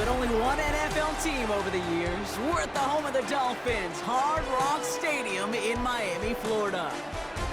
but only one NFL team over the years. We're at the home of the Dolphins, Hard Rock Stadium in Miami, Florida.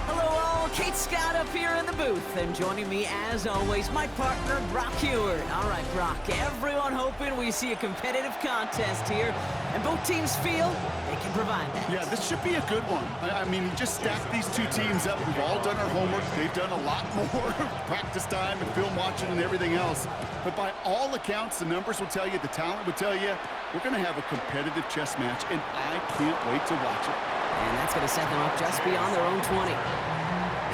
Hello all, Kate Scott up here in the booth, and joining me as always, my partner, Brock Heward. All right, Brock, everyone hoping we see a competitive contest here, and both teams feel they can provide that. Yeah, this should be a good one. I mean, you just stack these two teams up. We've all done our homework. They've done a lot more practice time and film watching and everything else. But by all accounts, the numbers will tell you, the talent will tell you, we're going to have a competitive chess match, and I can't wait to watch it. And that's going to set them up just beyond their own 20.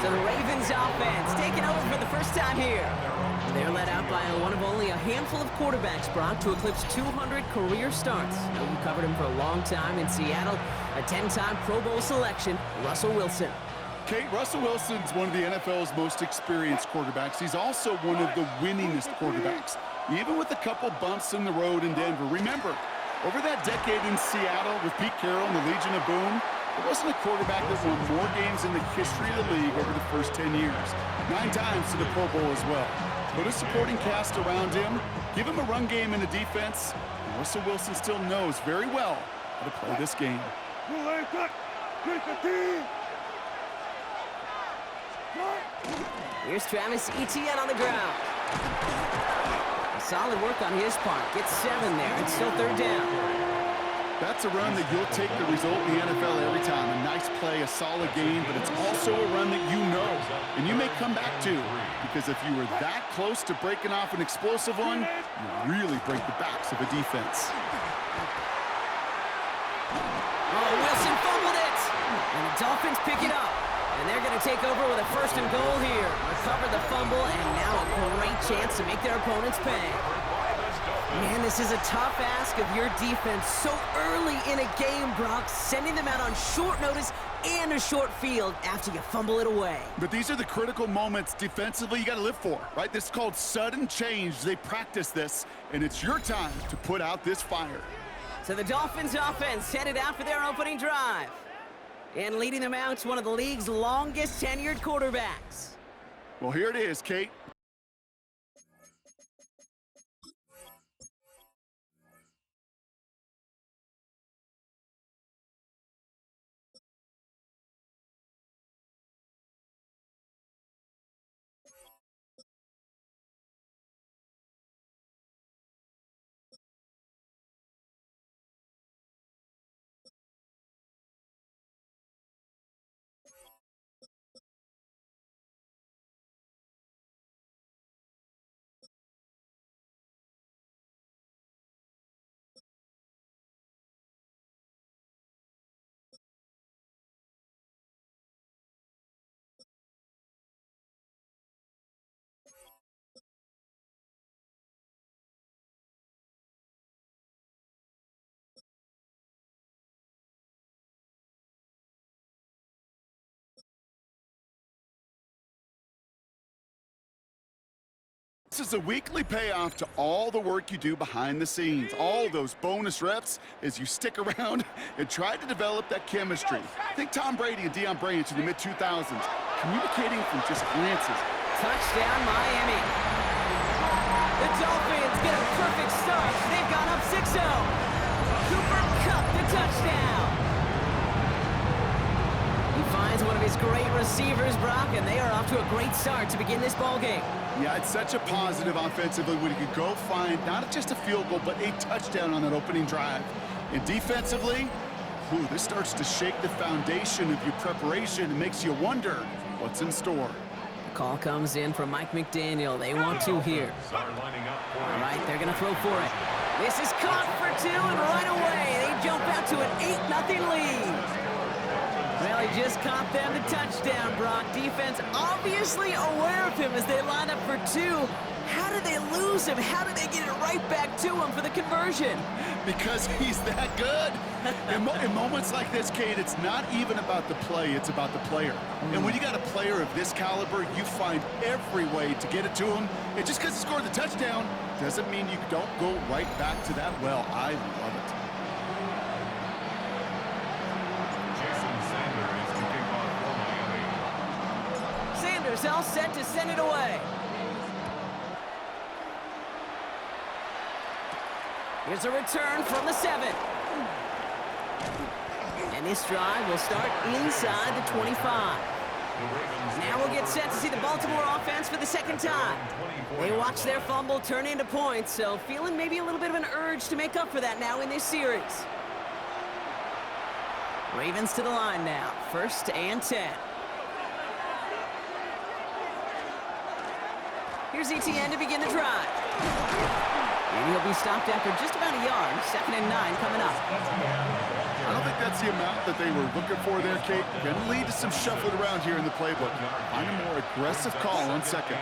So the Ravens offense taking over for the first time here. They're led out by one of only a handful of quarterbacks, Brock, to eclipse 200 career starts. Now, you covered him for a long time in Seattle, a 10-time Pro Bowl selection, Russell Wilson. Kate, Russell Wilson's one of the NFL's most experienced quarterbacks. He's also one of the winningest quarterbacks, even with a couple bumps in the road in Denver. Remember, over that decade in Seattle with Pete Carroll and the Legion of Boom, there wasn't a quarterback that won more games in the history of the league over the first 10 years. 9 times to the Pro Bowl as well. Put a supporting cast around him, give him a run game and a defense, and Russell Wilson still knows very well how to play this game. Here's Travis Etienne on the ground. Solid work on his part. Gets 7 there. It's still 3rd down. That's a run that you'll take the result in the NFL every time. A nice play, a solid game, but it's also a run that you know and you may come back to, because if you were that close to breaking off an explosive one, you really break the backs of a defense. Oh, Wilson fumbled it! And the Dolphins pick it up. And they're going to take over with a 1st and goal here. Recover the fumble, and now a great chance to make their opponents pay. Man, this is a tough ask of your defense so early in a game, Brock, sending them out on short notice and a short field after you fumble it away. But these are the critical moments defensively you got to live for, right? This is called sudden change. They practice this, and it's your time to put out this fire. So the Dolphins offense headed out for their opening drive. And leading them out is one of the league's longest tenured quarterbacks. Well, here it is, Kate. This is a weekly payoff to all the work you do behind the scenes, all those bonus reps as you stick around and try to develop that chemistry. Think Tom Brady and Deion Branch in the mid-2000s, communicating from just glances. Touchdown, Miami. The Dolphins get a perfect start. They've gone up 6-0. Cooper Kupp, the touchdown. He finds one of his great receivers, Brock, and they are off to a great start to begin this ball game. Yeah, it's such a positive offensively when you can go find not just a field goal, but a touchdown on that opening drive. And defensively, this starts to shake the foundation of your preparation and makes you wonder what's in store. The call comes in from Mike McDaniel. They want 2 here. All right, they're going to throw for it. This is caught for 2, and right away they jump out to an 8-0 lead. Well, he just caught them the touchdown, Brock. Defense obviously aware of him as they line up for 2. How did they lose him? How did they get it right back to him for the conversion? Because he's that good. In moments like this, Kate, it's not even about the play, it's about the player. And when you got a player of this caliber, you find every way to get it to him. And just because he scored the touchdown doesn't mean you don't go right back to that well. I love it. Sanders all set to send it away. Here's a return from the 7. And this drive will start inside the 25. Now we'll get set to see the Baltimore offense for the second time. They watch their fumble turn into points, so feeling maybe a little bit of an urge to make up for that now in this series. Ravens to the line now, 1st and 10. Here's ETN to begin the drive. And he'll be stopped after just about a yard. 2nd and 9 coming up. I don't think that's the amount that they were looking for there, Kate. Going to lead to some shuffling around here in the playbook. Find a more aggressive call on 2nd.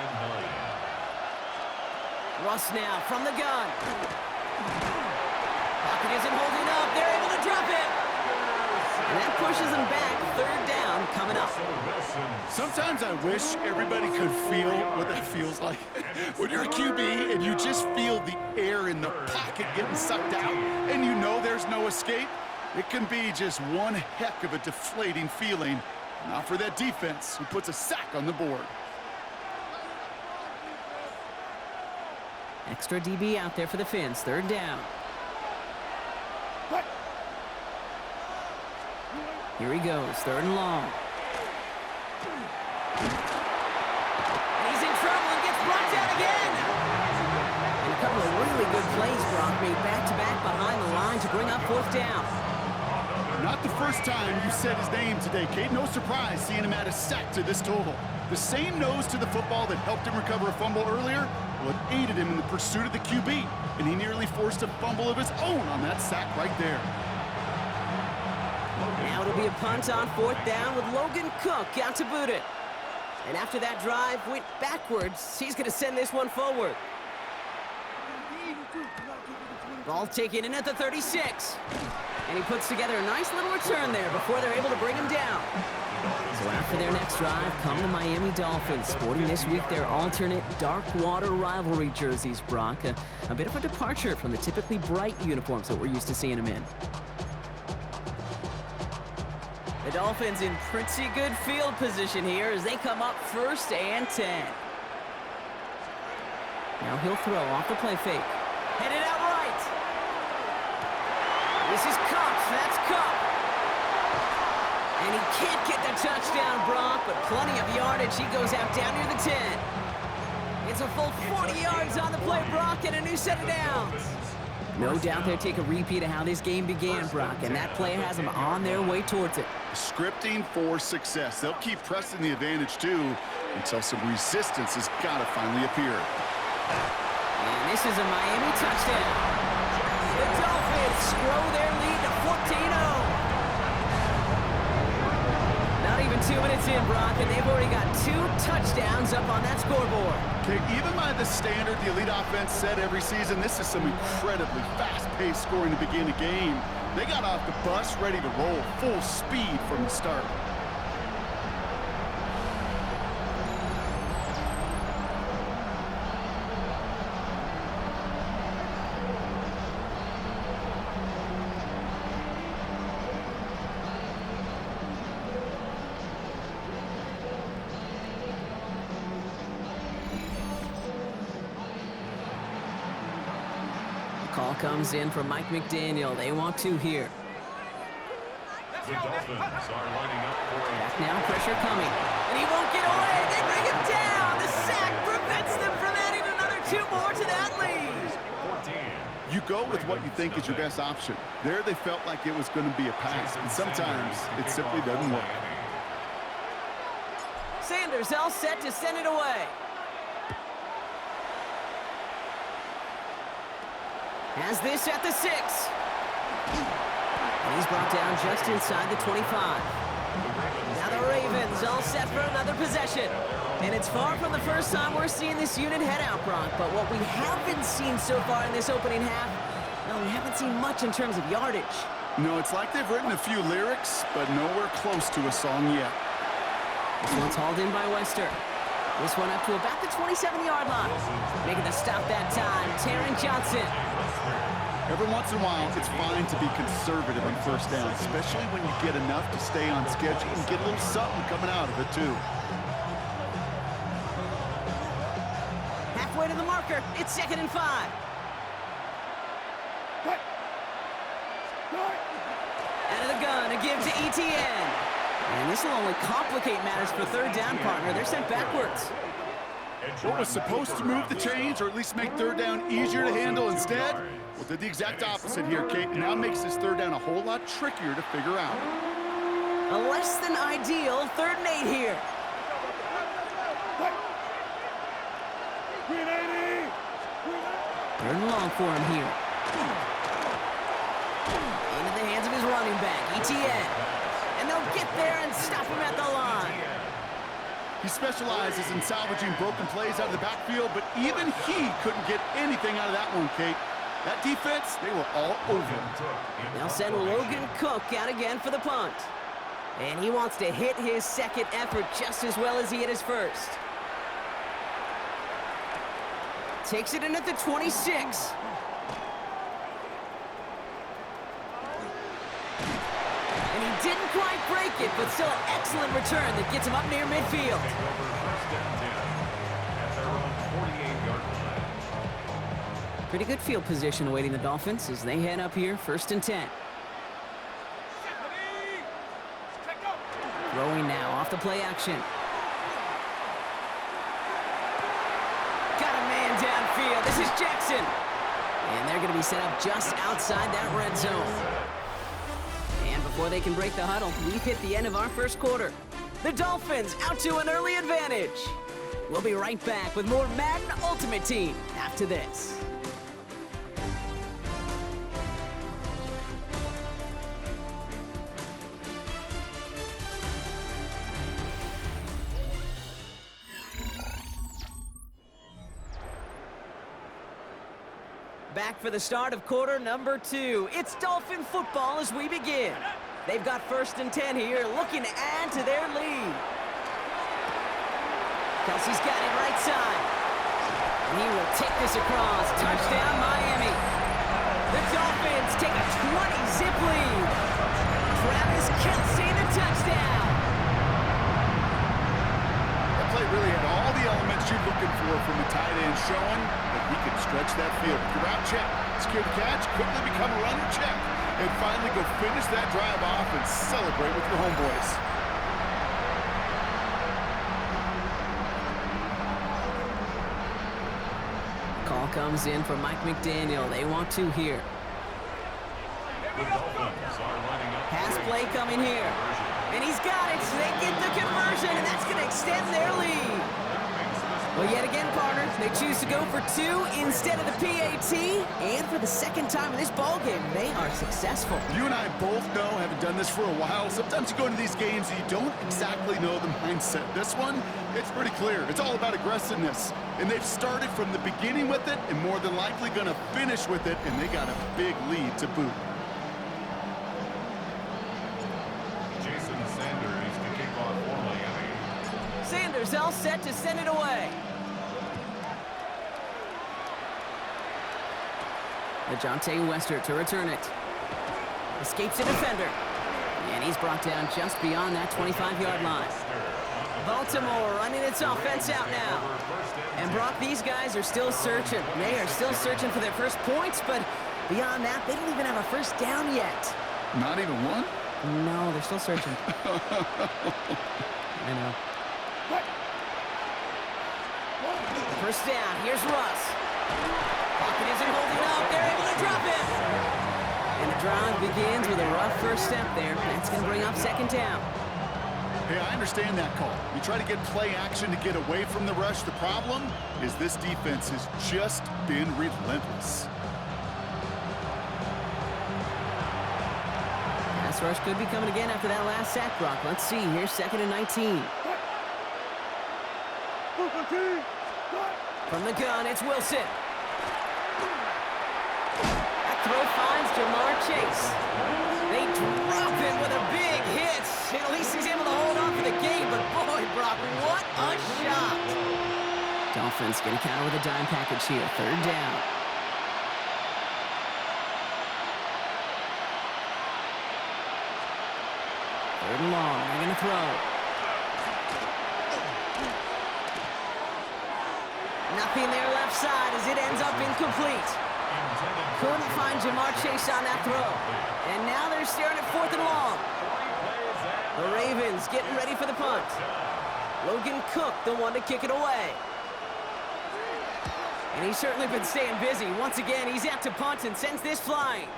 Russ now from the gun. Pocket isn't holding up. They're able to drop it. And that pushes them back. 3rd down coming up. Sometimes I wish everybody could feel what that feels like. When you're a QB and you just feel the air in the pocket getting sucked out and you know there's no escape, it can be just one heck of a deflating feeling. Not for that defense who puts a sack on the board. Extra DB out there for the Finns. 3rd down. Here he goes. 3rd and long. And he's in trouble and gets brought down again. And a couple of really good plays, Brock, made back-to-back behind the line to bring up 4th down. Not the first time you said his name today, Kate. No surprise seeing him add a sack to this total. The same nose to the football that helped him recover a fumble earlier, well, it aided him in the pursuit of the QB, and he nearly forced a fumble of his own on that sack right there. Now it'll be a punt on 4th down with Logan Cook out to boot it. And after that drive went backwards, he's going to send this one forward. Ball taken in at the 36. And he puts together a nice little return there before they're able to bring him down. So after their next drive, come the Miami Dolphins, sporting this week their alternate dark water rivalry jerseys, Brock. A bit of a departure from the typically bright uniforms that we're used to seeing them in. The Dolphins in pretty good field position here as they come up 1st and 10. Now he'll throw off the play fake. Headed out right. This is Cup. That's Cup. And he can't get the touchdown, Brock, but plenty of yardage. He goes out down near the 10. It's a full 40 yards on the play, Brock, and a new set of downs. No doubt they'll take a repeat of how this game began, Brock, and that play has them on their way towards it. Scripting for success. They'll keep pressing the advantage, too, until some resistance has got to finally appear. And this is a Miami touchdown. The Dolphins grow their lead to 14-0. Not even 2 minutes in, Brock, and they've already got 2 touchdowns up on that scoreboard. Okay, even by the standard the elite offense set every season, this is some incredibly fast-paced scoring to begin a game. They got off the bus ready to roll full speed from the start. Call comes in from Mike McDaniel. They want 2 here. The Dolphins are lining up for Back now, pressure coming. And he won't get away. They bring him down. The sack prevents them from adding another 2 more to that lead. 14. You go with what you think is your best option. There they felt like it was going to be a pass, and sometimes it simply doesn't work. Sanders all set to send it away. Has this at the 6. And he's brought down just inside the 25. Now the Ravens all set for another possession. And it's far from the first time we're seeing this unit head out, Brock. But what we haven't seen so far in this opening half, well, we haven't seen much in terms of yardage. No, it's like they've written a few lyrics, but nowhere close to a song yet. This one's hauled in by Wester. This one up to about the 27-yard line. Making the stop that time, Taron Johnson. Every once in a while, it's fine to be conservative on first down, especially when you get enough to stay on schedule and get a little something coming out of it, too. Halfway to the marker, it's 2nd and 5. Out of the gun, a give to ETN. And this will only complicate matters for third down, partner. They're sent backwards. What was supposed to move the chains, or at least make third down easier to handle instead, well, did the exact opposite here, Kate, and now makes this third down a whole lot trickier to figure out. A less than ideal 3rd and 8 here. Third and long for him here. Into the hands of his running back, ETN. And they'll get there and stop him at the line. He specializes in salvaging broken plays out of the backfield, but even he couldn't get anything out of that one, Kate. That defense, they were all over him. They'll send Logan Cook out again for the punt. And he wants to hit his second effort just as well as he hit his first. Takes it in at the 26. And he didn't quite break it, but still an excellent return that gets him up near midfield. Pretty good field position awaiting the Dolphins as they head up here, 1st and 10. Throwing now off the play action. Got a man downfield. This is Jackson. And they're going to be set up just outside that red zone. And before they can break the huddle, we've hit the end of our first quarter. The Dolphins out to an early advantage. We'll be right back with more Madden Ultimate Team after this. Back for the start of quarter number 2. It's Dolphin football as we begin. They've got 1st and 10 here, looking to add to their lead. Kelsey's got it right side. And he will take this across. Touchdown, Miami. The Dolphins take a 20-zip lead. Travis Kelsey, the touchdown. That play really had all the elements you're looking for from the tight end, showing that he can stretch that field. The route check, secure the catch, quickly become a runner check, and finally go finish that drive off and celebrate with your homeboys. Call comes in from Mike McDaniel. They want 2 here. Pass play coming here. And he's got it, so they get the conversion, and that's going to extend their lead. Well, yet again, partners, they choose to go for 2 instead of the PAT. And for the second time in this ballgame, they are successful. You and I both know, having done this for a while, sometimes you go into these games and you don't exactly know the mindset. This one, it's pretty clear. It's all about aggressiveness. And they've started from the beginning with it and more than likely going to finish with it, and they got a big lead to boot. Sanders all set to send it away. DeJounte Westert to return it. Escapes a defender. And he's brought down just beyond that 25-yard line. Baltimore running its offense out now. And Brock, these guys are still searching. They are still searching for their first points, but beyond that, they don't even have a first down yet. Not even one? No, they're still searching. I know. First down, here's Russ. Pocket isn't holding up, they're able to drop him. And the drive begins with a rough first step there. That's going to bring up 2nd down. Hey, I understand that call. You try to get play action to get away from the rush. The problem is this defense has just been relentless. Pass rush could be coming again after that last sack, Brock. Let's see, here's 2nd and 19. From the gun, it's Wilson. That throw finds Jamar Chase. They drop him with a big hit. At least he's able to hold on for the game, but boy, Brock, what a shot. Dolphins going to counter with a dime package here. 3rd down. Third and long. They're going to throw. Nothing there left side as it ends up incomplete. Couldn't find Jamar Chase on that throw. And now they're staring at 4th and long. The Ravens getting ready for the punt. Logan Cook, the one to kick it away. And he's certainly been staying busy. Once again, he's out to punt and sends this flying.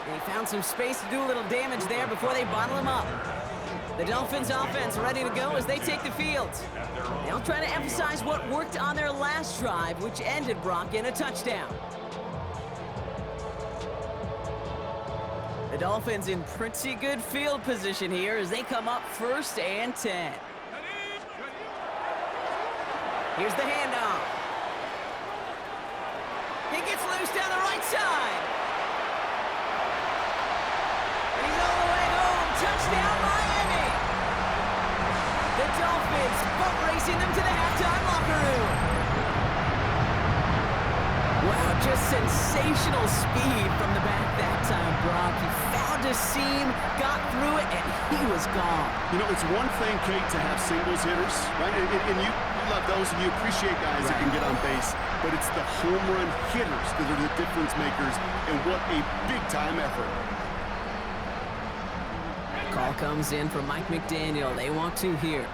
And he found some space to do a little damage there before they bottle him up. The Dolphins offense ready to go as they take the field. They'll try to emphasize what worked on their last drive, which ended, Brock, in a touchdown. The Dolphins in pretty good field position here as they come up 1st and 10. Here's the handoff. He gets loose down the right side. And he's all the way home. Touchdown, Miami. The Dolphins boat racing them to the halftime locker room. Wow, just sensational speed from the back that time, Brock. He found a seam, got through it, and he was gone. You know, it's one thing, Kate, to have singles hitters, right? And you love those, and you appreciate guys that can get on base. But it's the home run hitters that are the difference makers, and what a big-time effort. Call comes in from Mike McDaniel. They want to here.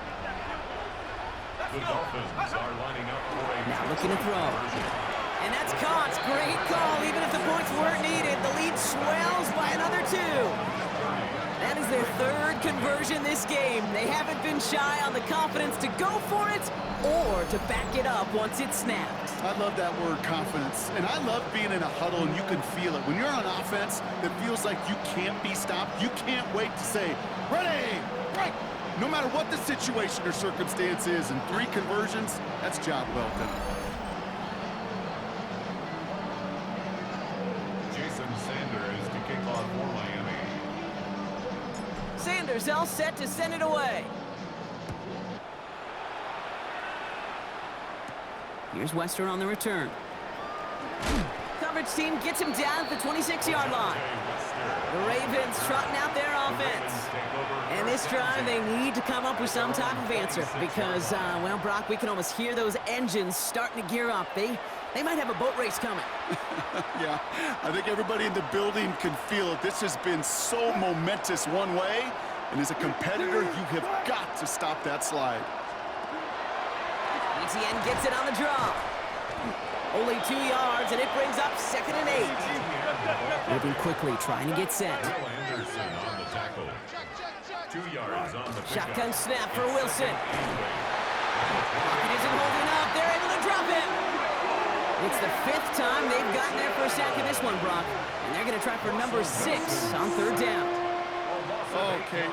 The Dolphins are lining up for a Now looking to throw. And that's caught. Great call. Even if the points weren't needed, the lead swells by another 2. That is their 3rd conversion this game. They haven't been shy on the confidence to go for it or to back it up once it's snapped. I love that word, confidence. And I love being in a huddle and you can feel it. When you're on offense, it feels like you can't be stopped. You can't wait to say, ready, right. No matter what the situation or circumstance is, and 3 conversions, that's job well done. Jason Sanders to kick off for Miami. Sanders all set to send it away. Here's Wester on the return. Coverage team gets him down at the 26-yard line. The Ravens trotting out their offense. And this drive, they need to come up with some type of answer because, well, Brock, we can almost hear those engines starting to gear up. They might have a boat race coming. Yeah, I think everybody in the building can feel it. This has been so momentous one way, and as a competitor, you have got to stop that slide. ETN gets it on the draw. Only 2 yards, and it brings up 2nd and 8. Moving quickly, trying to get set. Anderson on the tackle. 2 yards on the Shotgun snap for Wilson. Pocket isn't holding up. They're able to drop it. It's the 5th time they've gotten their first sack of this one, Brock. And they're going to try for number 6 on 3rd down. Okay.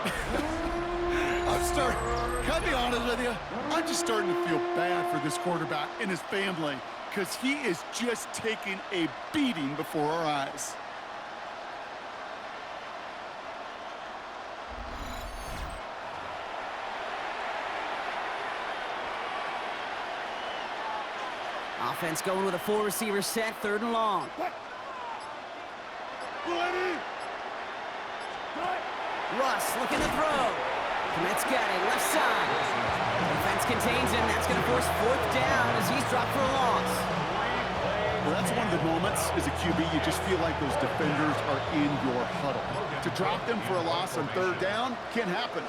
Can I be honest with you? I'm just starting to feel bad for this quarterback and his family because he is just taking a beating before our eyes. Offense going with a 4-receiver set, 3rd and long. Russ looking to throw. Komet's got it, left side. Defense contains him. That's going to force 4th down as he's dropped for a loss. Well, that's one of the moments as a QB you just feel like those defenders are in your huddle. To drop them for a loss on 3rd down can't happen.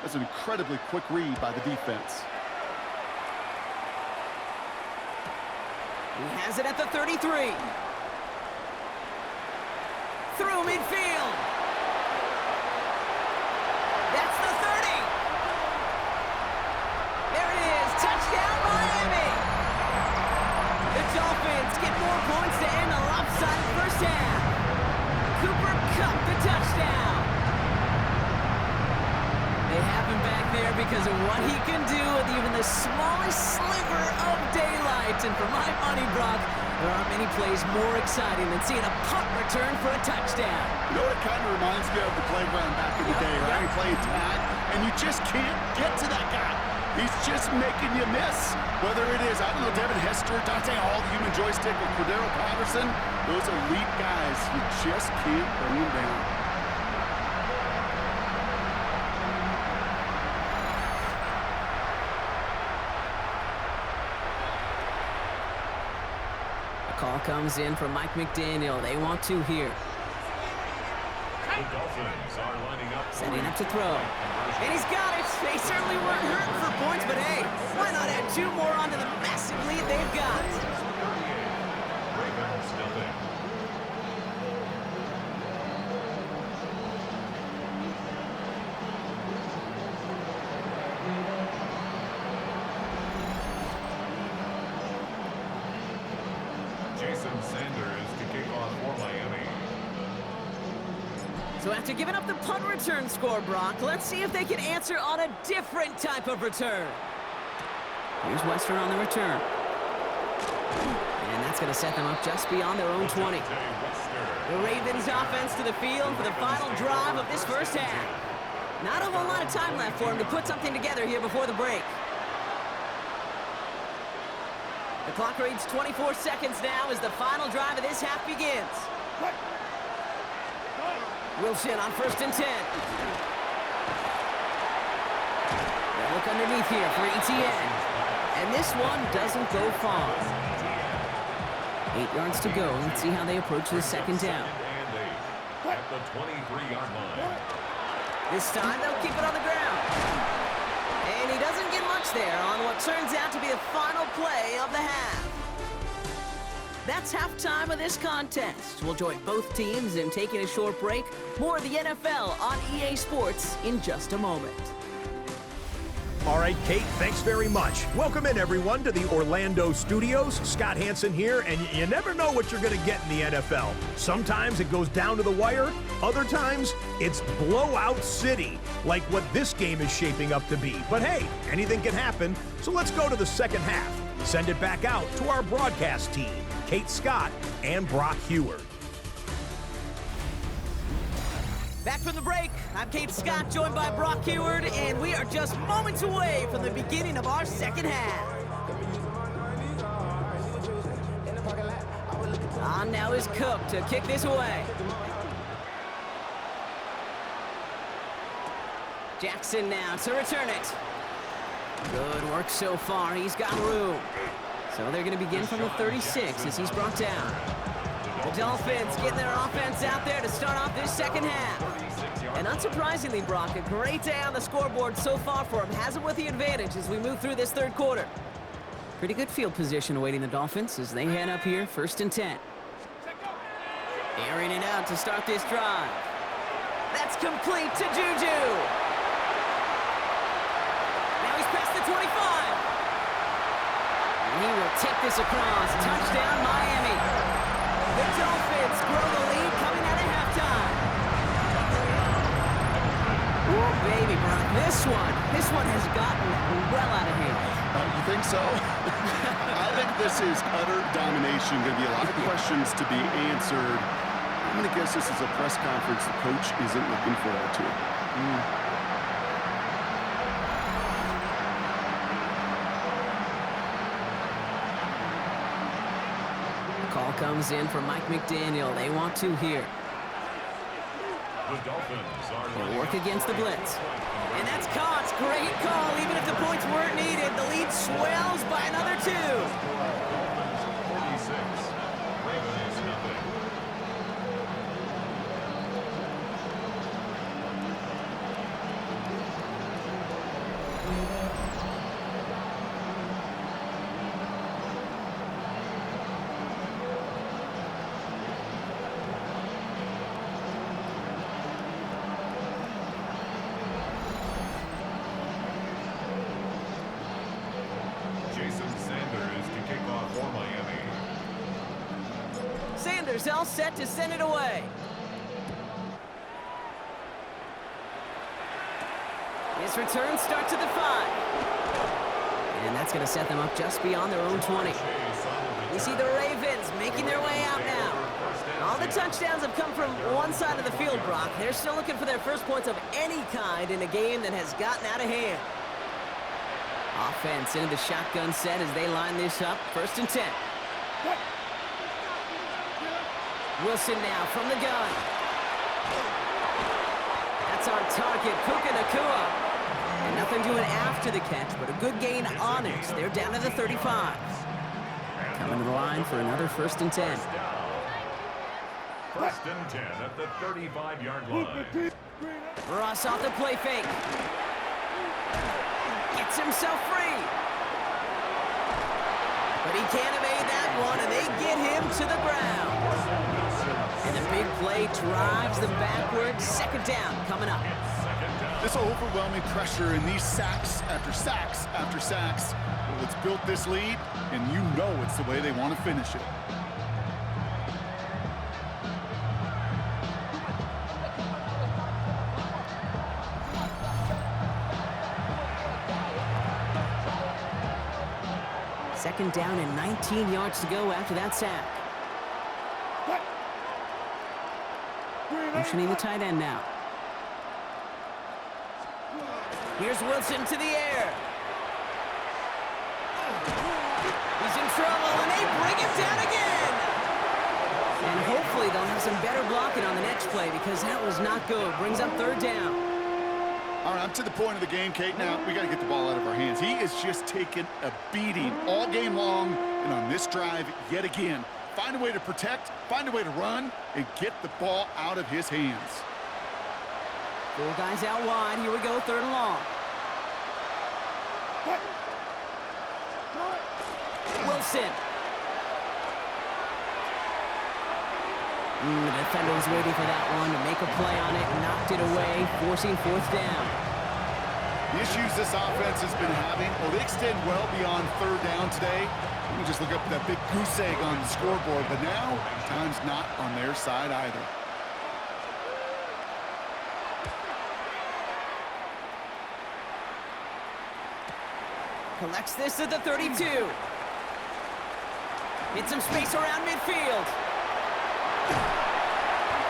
That's an incredibly quick read by the defense. He has it at the 33. Through midfield. That's the 30. There it is. Touchdown, Miami. The Dolphins get more points to end the lopsided first half. Cooper Kupp, the touchdown. They have him back there because of what he can do with even the smallest sliver of daylight. And for my money, Brock, there aren't many plays more exciting than seeing a punt return for a touchdown. You know what it kind of reminds me of? The playground back in the day, right? You play tag, and you just can't get to that guy. He's just making you miss. Whether it is, I don't know, Devin Hester, Dante Hall, the human joystick, or Cordero Patterson, those elite guys, you just can't bring them down. Call comes in from Mike McDaniel. They want two here. The Dolphins are lining up. Setting up to throw. And he's got it. They certainly weren't hurting for points, but hey, why not add two more onto the massive lead they've got? Ravens nothing. Jason Sanders to kick off for Miami. So after giving up the punt return score, Brock, let's see if they can answer on a different type of return. Here's Western on the return. And that's going to set them up just beyond their own 20. The Ravens offense to the field for the final drive of this first half. Not a whole lot of time left for him to put something together here before the break. The clock reads 24 seconds now as the final drive of this half begins. Wilson on 1st and 10. They'll look underneath here for ETN. And this one doesn't go far. 8 yards to go. Let's see how they approach the second down. At the 23-yard line. This time they'll keep it on the ground. And he doesn't get much there on what turns out to be the final play of the half. That's halftime of this contest. We'll join both teams in taking a short break. More of the NFL on EA Sports in just a moment. All right, Kate, thanks very much. Welcome in, everyone, to the Orlando studios. Scott Hansen here, and you never know what you're going to get in the NFL. Sometimes it goes down to the wire. Other times, it's blowout city, like what this game is shaping up to be. But hey, anything can happen, so let's go to the second half. Send it back out to our broadcast team, Kate Scott and Brock Heward. Back from the break, I'm Kate Scott, joined by Brock Heward, and we are just moments away from the beginning of our second half. On now is Cook to kick this away. Jackson now to return it. Good work so far. He's got room. So they're going to begin from the 36 as he's brought down. The Dolphins getting their offense out there to start off this second half. And unsurprisingly, Brock, a great day on the scoreboard so far for him. Has him with the advantage as we move through this third quarter. Pretty good field position awaiting the Dolphins as they head up here, 1st and 10. Airing it out to start this drive. That's complete to Juju. Now he's past the 25. And he will take this across. Touchdown, Miami. The Dolphins grow the lead coming out of halftime. Ooh, baby, Brock, this one has gotten well out of hand. You think so? I think this is utter domination. Going to be a lot of questions to be answered. I'm going to guess this is a press conference the coach isn't looking forward to. Call comes in from Mike McDaniel. They want two here. The Dolphins are They'll work against the blitz. And that's caught. Great call. Even if the points weren't needed, the lead swells by another 2. 46. Ravens nothing. Jason Sanders to kick off for Miami. Sanders all set to send it away. His return starts at the 5. And that's going to set them up just beyond their own 20. We see the Ravens making their way out now. All the touchdowns have come from one side of the field, Brock. They're still looking for their first points of any kind in a game that has gotten out of hand. Offense into the shotgun set as they line this up. 1st and 10. Wilson now from the gun. That's our target, Puka Nacua. And nothing doing after the catch, but a good gain on it. They're down to the 35. Coming to the line for another 1st and 10. First and 10 at the 35-yard line. Ross off the play fake. Gets himself free. But he can't evade that one, and they get him to the ground. And the big play drives them backwards. 2nd down coming up. This overwhelming pressure and these sacks after sacks after sacks. Well, it's built this lead, and you know it's the way they want to finish it. Second down and 19 yards to go after that sack. Motioning the tight end now. Here's Wilson to the air. He's in trouble, and they bring him down again. And hopefully they'll have some better blocking on the next play because that was not good. Brings up 3rd down. All right, I'm to the point of the game, Kate. Now, we got to get the ball out of our hands. He is just taking a beating all game long, and on this drive, yet again. Find a way to protect, find a way to run, and get the ball out of his hands. 4 guys out wide. Here we go, 3rd and long. Wilson. The defender was waiting for that one to make a play on it, knocked it away, forcing 4th down. The issues this offense has been having, well, they extend well beyond 3rd down today. You can just look up that big goose egg on the scoreboard, but now, time's not on their side either. Collects this at the 32. Hits some space around midfield.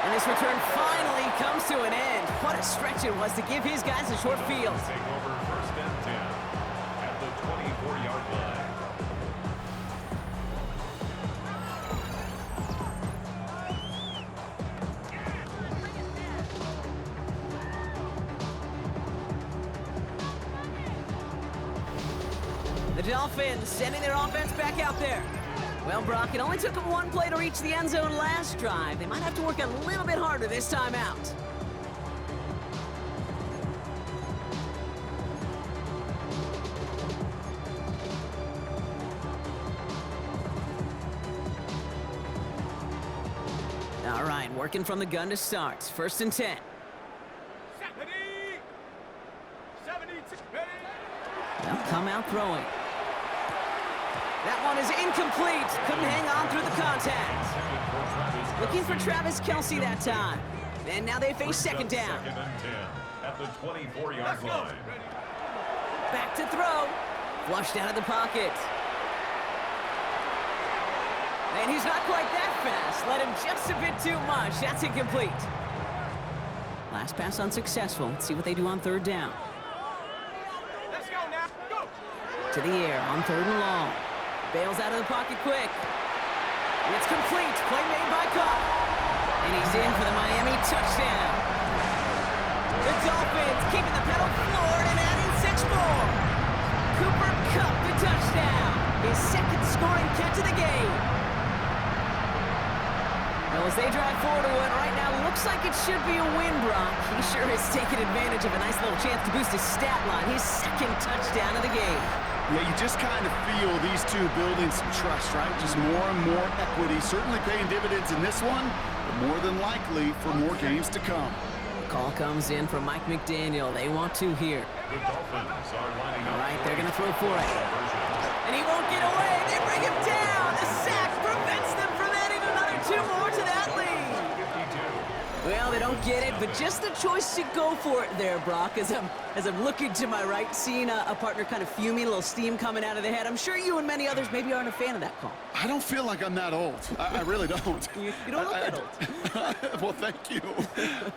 And this return finally comes to an end. What a stretch it was to give his guys a short field. Take over 1st and 10 at the 24-yard line. The Dolphins sending their offense back out there. Well, Brock, it only took them 1 play to reach the end zone last drive. They might have to work a little bit harder this time out. All right, working from the gun to start. 1st and 10. They'll come out throwing. That one is incomplete. Couldn't hang on through the contact. Looking for Travis Kelce that time. And now they face 2nd down. 2nd and 10 at the 24-yard line. Back to throw. Flushed out of the pocket. And he's not quite that fast. Let him just a bit too much. That's incomplete. Last pass unsuccessful. Let's see what they do on 3rd down. Let's go now. Go. To the air on 3rd and long. Bails out of the pocket quick. And it's complete. Play made by Cup. And he's in for the Miami touchdown. The Dolphins keeping the pedal floored and adding 6 more. Cooper Kupp the touchdown. His 2nd scoring catch of the game. Well, as they drive forward to it right now, looks like it should be a win, Brock. He sure has taken advantage of a nice little chance to boost his stat line. His 2nd touchdown of the game. Yeah, you just kind of feel these two building some trust, right? Just more and more equity. Certainly paying dividends in this one, but more than likely for more games to come. Call comes in from Mike McDaniel. They want 2 here. The Dolphins are lining up. All right, they're going to throw for it. And he won't get away. They bring him down. The sack prevents them from adding another 2 more to that lead. Well, they don't get it, but just the choice to go for it there, Brock, as I'm looking to my right, seeing a partner kind of fuming, a little steam coming out of the head. I'm sure you and many others maybe aren't a fan of that call. I don't feel like I'm that old. I really don't. You don't look that old. Well, thank you.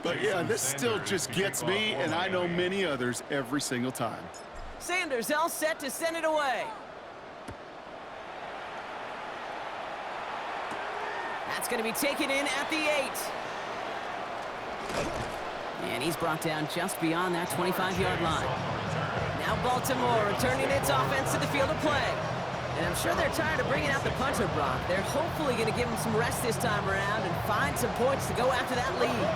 But yeah, this still just gets me, and I know many others every single time. Sanders all set to send it away. That's going to be taken in at the 8. And he's brought down just beyond that 25-yard line. Now Baltimore returning its offense to the field of play. And I'm sure they're tired of bringing out the punter, Brock. They're hopefully going to give him some rest this time around and find some points to go after that lead.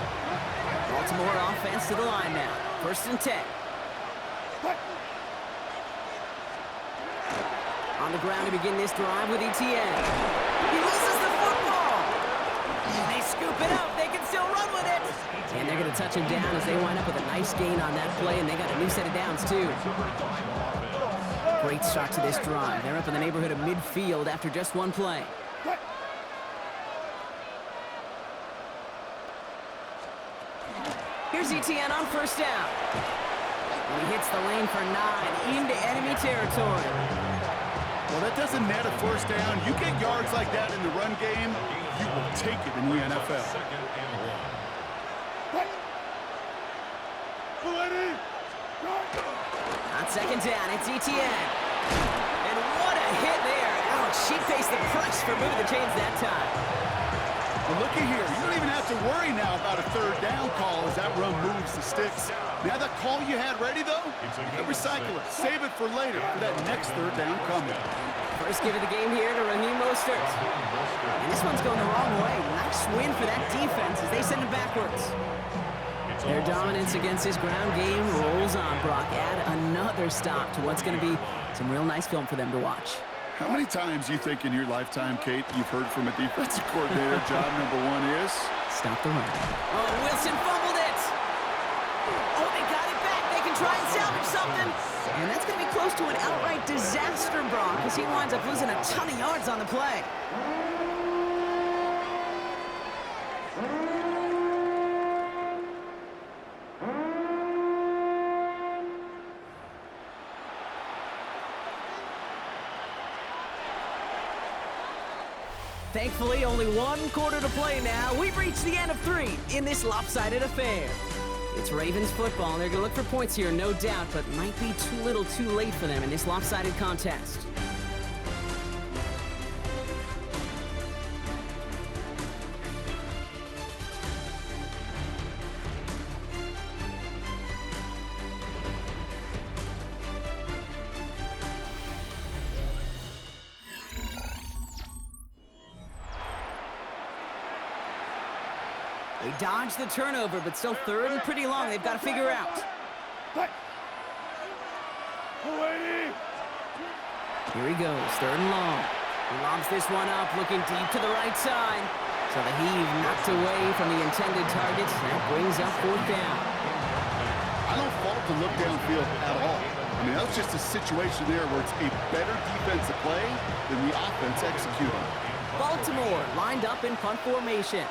Baltimore offense to the line now. 1st and 10. On the ground to begin this drive with Etienne. He loses the football. They scoop it up. They can still run with it. And they're going to touch him down as they wind up with a nice gain on that play, and they got a new set of downs, too. Great start to this drive. They're up in the neighborhood of midfield after just one play. Here's Etienne on 1st down. And he hits the lane for 9 into enemy territory. Well, that doesn't net a 1st down. You get yards like that in the run game, you will take it in the NFL. On 2nd down, it's Etienne. And what a hit there. Ouch, she faced the press for moving the chains that time. Well, looky here. You don't even have to worry now about a 3rd down call as that run moves the sticks. Now that call you had ready, though, you can recycle it. Save it for later for that next 3rd down coming. First give of the game here to Raheem Mostert. And this one's going the wrong way. Nice win for that defense as they send it backwards. Their dominance against this ground game rolls on, Brock. Add another stop to what's going to be some real nice film for them to watch. How many times you think in your lifetime, Kate, you've heard from a defensive coordinator, job number 1 is? Stop the run. Oh, Wilson fumbled it. Oh, they got it back. They can try and salvage something. And that's going to be close to an outright disaster, Brock, as he winds up losing a ton of yards on the play. Thankfully, only 1 quarter to play now. We've reached the end of 3 in this lopsided affair. It's Ravens football, and they're going to look for points here, no doubt, but might be too little too late for them in this lopsided contest. They dodge the turnover, but still 3rd and pretty long. They've got to figure out. Here he goes, 3rd and long. He lobs this one up, looking deep to the right side. So the heave knocked away from the intended target. That brings up 4th down. I don't fault the look downfield at all. I mean, that was just a situation there where it's a better defensive play than the offense executing. Baltimore lined up in punt formation.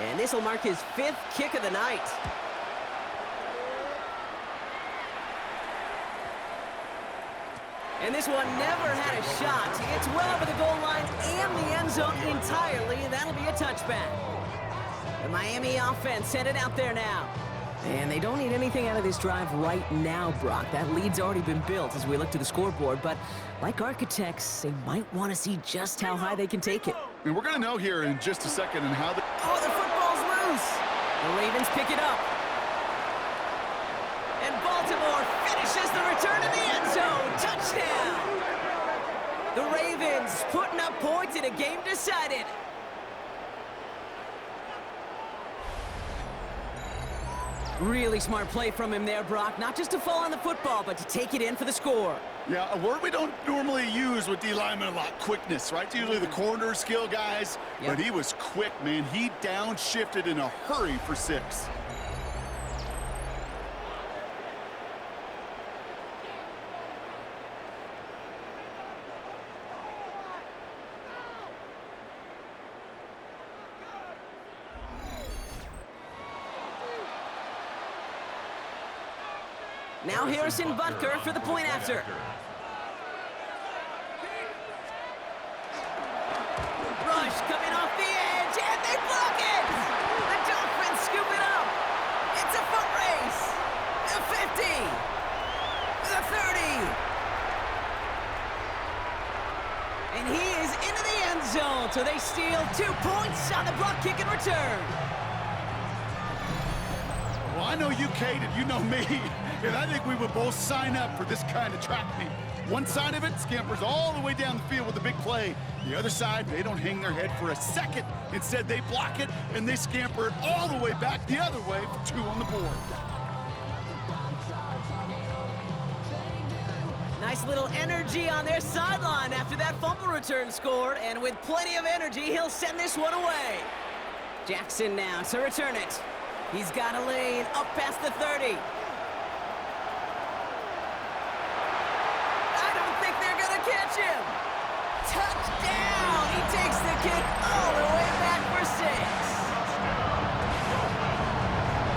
And this will mark his 5th kick of the night. And this one never had a shot. It's well over the goal line and the end zone entirely, and that'll be a touchback. The Miami offense headed out there now. And they don't need anything out of this drive right now, Brock. That lead's already been built as we look to the scoreboard, but like architects, they might want to see just how high they can take it. And we're going to know here in just a second and how the... Oh, the football's loose! The Ravens pick it up. And Baltimore finishes the return in the end zone. Touchdown! The Ravens putting up points in a game decided. Really smart play from him there, Brock. Not just to fall on the football, but to take it in for the score. Yeah, a word we don't normally use with D linemen a lot, quickness, right? It's usually the corner skill guys, but he was quick, man. He downshifted in a hurry for 6. Now Harrison Butker for the point after. Rush coming off the edge, and they block it! The Dolphins scoop it up! It's a foot race! The 50! The 30! And he is into the end zone, so they steal 2 points on the block kick and return. Well, I know you, Kate, and you know me, and I think we would both sign up for this kind of track meet. One side of it scampers all the way down the field with a big play. The other side, they don't hang their head for a second. Instead, they block it, and they scamper it all the way back the other way for 2 on the board. Nice little energy on their sideline after that fumble return scored, and with plenty of energy, he'll send this one away. Jackson now to return it. He's got a lane up past the 30. I don't think they're gonna catch him. Touchdown! He takes the kick all the way back for 6.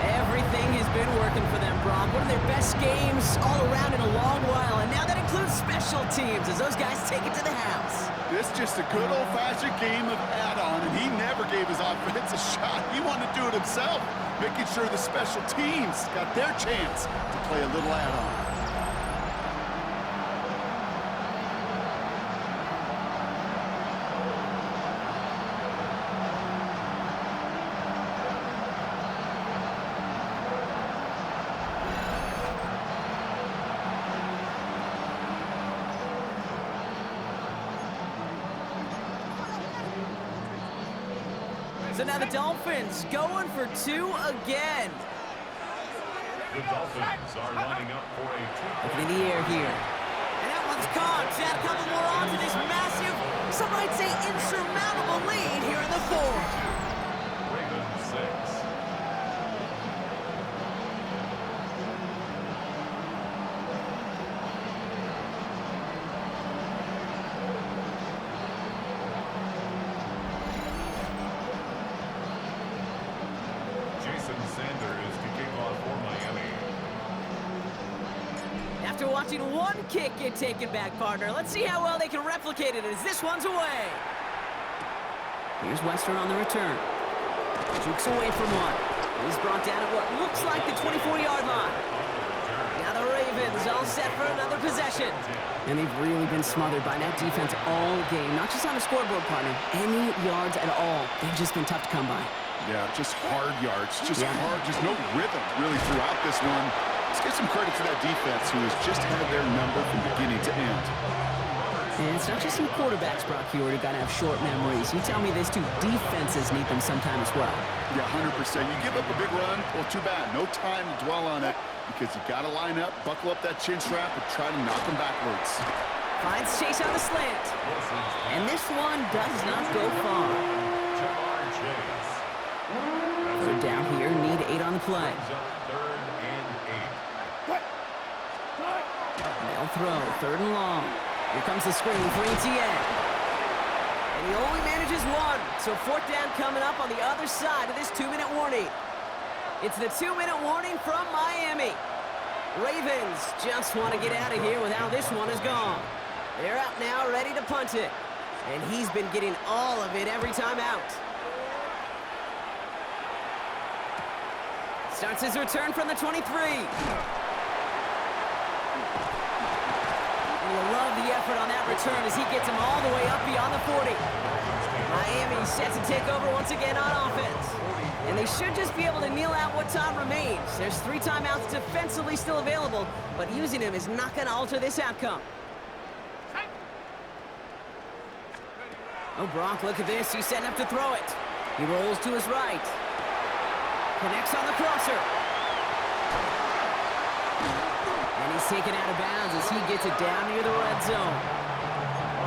Everything has been working for them, Brock. One of their best games all around in a long while, and now that includes special teams as those guys take it to the house. This is just a good old-fashioned game of add-on, and he never gave his offense a shot. He wanted to do it himself, making sure the special teams got their chance to play a little add-on. So now the Dolphins going for 2 again. The Dolphins are lining up for a Looking in the air here. And that one's caught. Add a couple more on to this massive, some might say insurmountable lead here in the 4th. Ravens 6. After watching one kick get taken back, partner, let's see how well they can replicate it as this one's away. Here's Western on the return. Jukes away from one. He's brought down at what looks like the 24-yard line. Now the Ravens all set for another possession. And they've really been smothered by that defense all game. Not just on the scoreboard, partner. Any yards at all. They've just been tough to come by. Yeah, just hard yards. Just hard. Just no rhythm really throughout this one. Let's give some credit to that defense who has just had their number from beginning to end. And it's not just some quarterbacks, Brock, who are going to have short memories. You tell me this too, defenses need them sometime as well. Yeah, 100%. You give up a big run, well, too bad. No time to dwell on it because you got to line up, buckle up that chin strap, and try to knock them backwards. Finds Chase on the slant. And this one does not go far. Third down here, need 8 on the play. They'll throw, 3rd and long. Here comes the screen for ETN. And he only manages 1. So 4th down coming up on the other side of this 2-minute warning. It's the 2-minute warning from Miami. Ravens just want to get out of here with how this one is gone. They're out now, ready to punt it. And he's been getting all of it every time out. Starts his return from the 23. You'll love the effort on that return as he gets him all the way up beyond the 40. Miami set to take over once again on offense. And they should just be able to kneel out what time remains. There's 3 timeouts defensively still available, but using them is not going to alter this outcome. Oh, Brock, look at this. He's setting up to throw it. He rolls to his right. Connects on the crosser. And he's taken out of bounds as he gets it down near the red zone.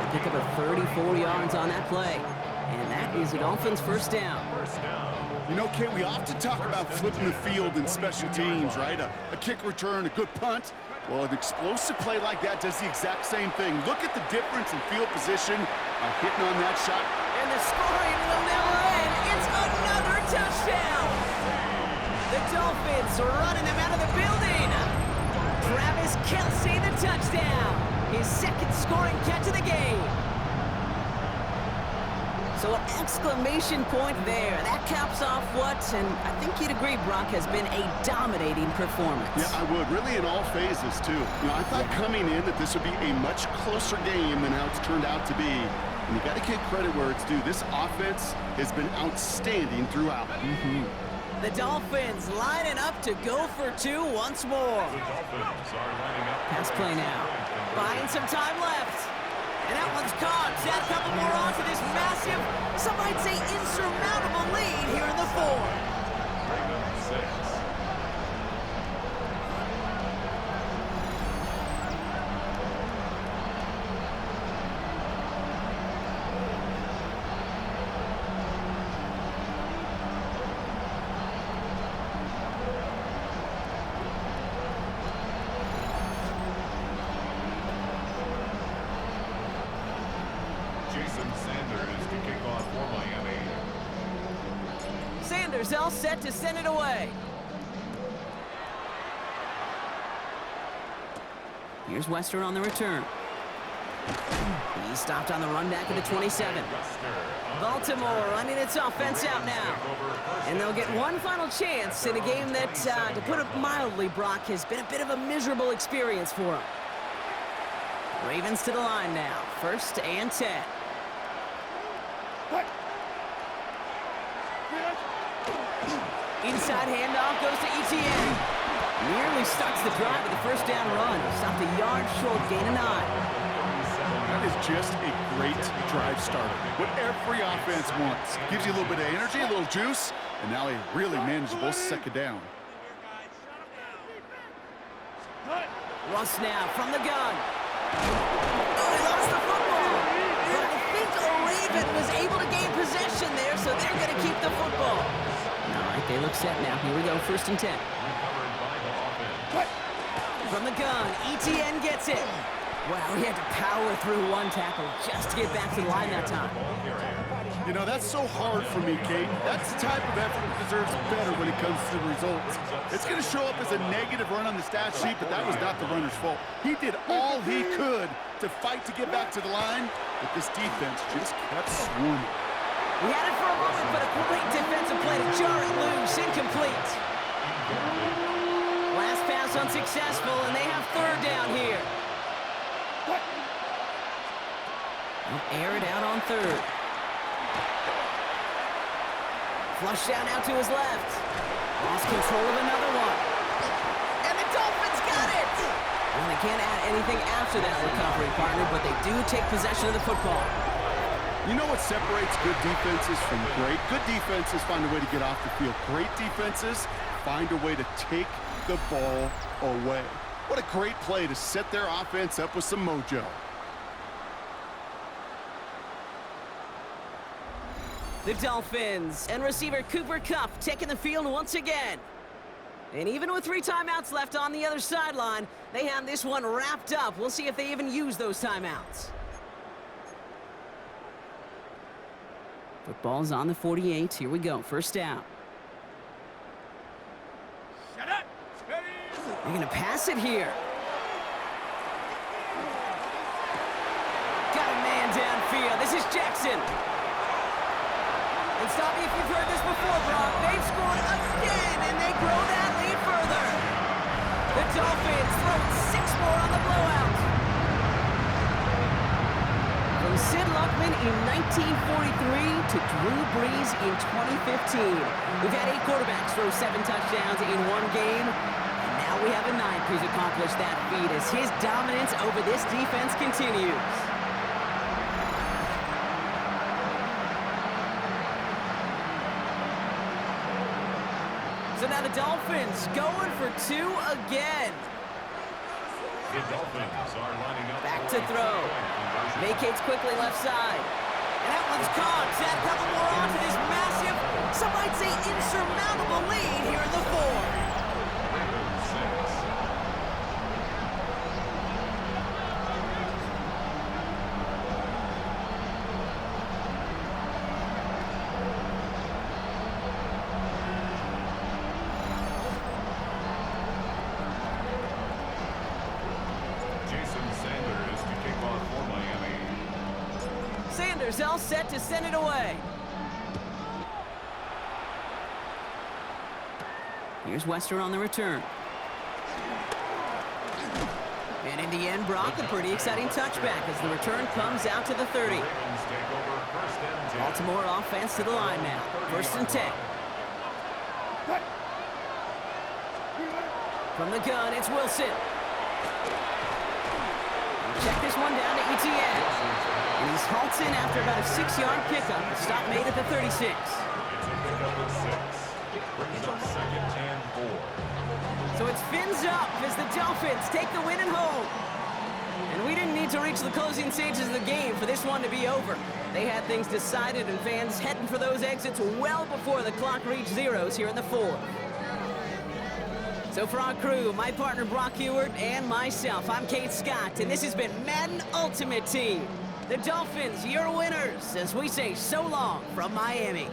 They pick up a 34 yards on that play. And that is the Dolphins' first down. You know, Ken, we often talk about flipping the field in special teams, right? A kick return, a good punt. Well, an explosive play like that does the exact same thing. Look at the difference in field position by hitting on that shot. And the scoring will never end. It's another touchdown. The Dolphins are running them out of the building. Travis Kelce, the touchdown. His 2nd scoring catch of the game. So an exclamation point there. That caps off what, and I think you'd agree, Brock, has been a dominating performance. Yeah, I would. Really in all phases, too. You know, I thought coming in that this would be a much closer game than how it's turned out to be. And you got to give credit where it's due. This offense has been outstanding throughout. The Dolphins lining up to go for two once more. The Dolphins are lining up. Pass play now. Buying some time left. And that one's caught. Add a couple more on to this massive, some might say insurmountable lead here in the fourth. Ravens 6. Sanders all set to send it away. Here's Wester on the return. He stopped on the run back at the 27. Baltimore running its offense out now. And they'll get one final chance in a game that, to put it mildly, Brock, has been a bit of a miserable experience for them. Ravens to the line now. 1st and 10. Inside handoff goes to Etienne. Nearly starts the drive with the first down run. Stopped a yard short, gain of 9. That is just a great drive starter. What every offense wants. Gives you a little bit of energy, a little juice, and now a really manageable 2nd down. Russ now from the gun. Oh, he lost the football. But I think Raven was able to gain possession there, so they're going to keep the football. All right, they look set now. Here we go, 1st and 10. From the gun, Etienne gets it. Wow, he had to power through one tackle just to get back to the line that time. You know, that's so hard for me, Kate. That's the type of effort that deserves better when it comes to the results. It's going to show up as a negative run on the stat sheet, but that was not the runner's fault. He did all he could to fight to get back to the line, but this defense just kept swarming. We had it for a moment, but a great defensive play to jar it loose. Incomplete. Last pass unsuccessful, and they have 3rd down here. They'll air it out on 3rd. Flush down out to his left. Lost control of another one. And the Dolphins got it! Well, they can't add anything after that recovery, partner, but they do take possession of the football. You know what separates good defenses from great? Good defenses find a way to get off the field. Great defenses find a way to take the ball away. What a great play to set their offense up with some mojo. The Dolphins and receiver Cooper Kupp taking the field once again. And even with 3 timeouts left on the other sideline, they have this one wrapped up. We'll see if they even use those timeouts. Football's on the 48. Here we go. 1st down. Shut up. They're going to pass it here. Got a man downfield. This is Jackson. And stop me if you've heard this before, Brock. They've scored again, and they grow that lead further. The Dolphins throwing 6 more on the blowout. From Sid Luckman in 1943 to Drew Brees in 2015. We've had 8 quarterbacks throw 7 touchdowns in one game. And now we have a 9th who's accomplished that feat as his dominance over this defense continues. So now the Dolphins going for 2 again. The Dolphins are lining up. Back to throw. Vacates quickly left side. And that one's caught. Add a couple more on to this massive, some might say insurmountable lead here in the 4th. Sanders all set to send it away. Here's Wester on the return. And in the end, Brock, a pretty exciting touchback as the return comes out to the 30. Baltimore offense to the line now. 1st and 10. From the gun, it's Wilson. Check this one down to Etienne. And he's halted in after about a 6-yard pickup. The stop made at the 36. It's a pickup at 6. Brings up 2nd and 4. So it's fins up as the Dolphins take the win at home. And we didn't need to reach the closing stages of the game for this one to be over. They had things decided and fans heading for those exits well before the clock reached zeros here in the 4th. So for our crew, my partner Brock Ewart and myself, I'm Kate Scott, and this has been Madden Ultimate Team. The Dolphins, your winners, as we say so long from Miami.